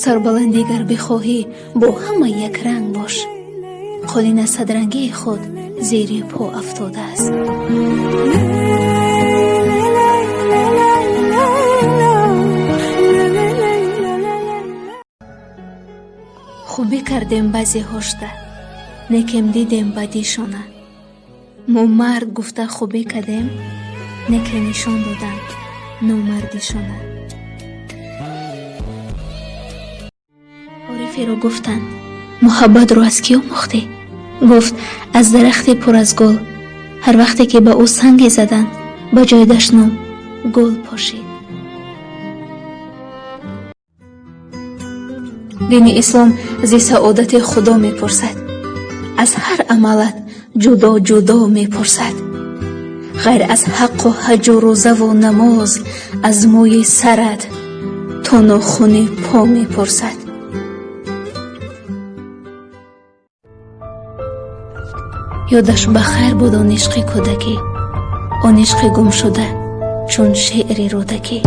سربلندی گر بخواهی با همه یک رنگ باش. قالین صدرنگی خود زیر پا افتاده است. خوبی کردیم بعضی هاشته، نکم دیدیم بدیشانه. ما مرد گفته خوبی کردیم، نکه نشان دادن نامردیشانه. عارفی رو گفتن محبت رو از کی آموختی؟ گفت از درخت پر از گل. هر وقتی که به او سنگ زدن به جای دشنام گل پاشید. دین اسلام از سعادت خدا می پرسد. از هر عملت جدا جدا می پرسد. غیر از حق و حج و روزه و نماز، از موی سرت تا ناخن پا می پرسد. یادش بخیر بود آن عشق کودکی، آن عشق گم شده چون شعری رودکی.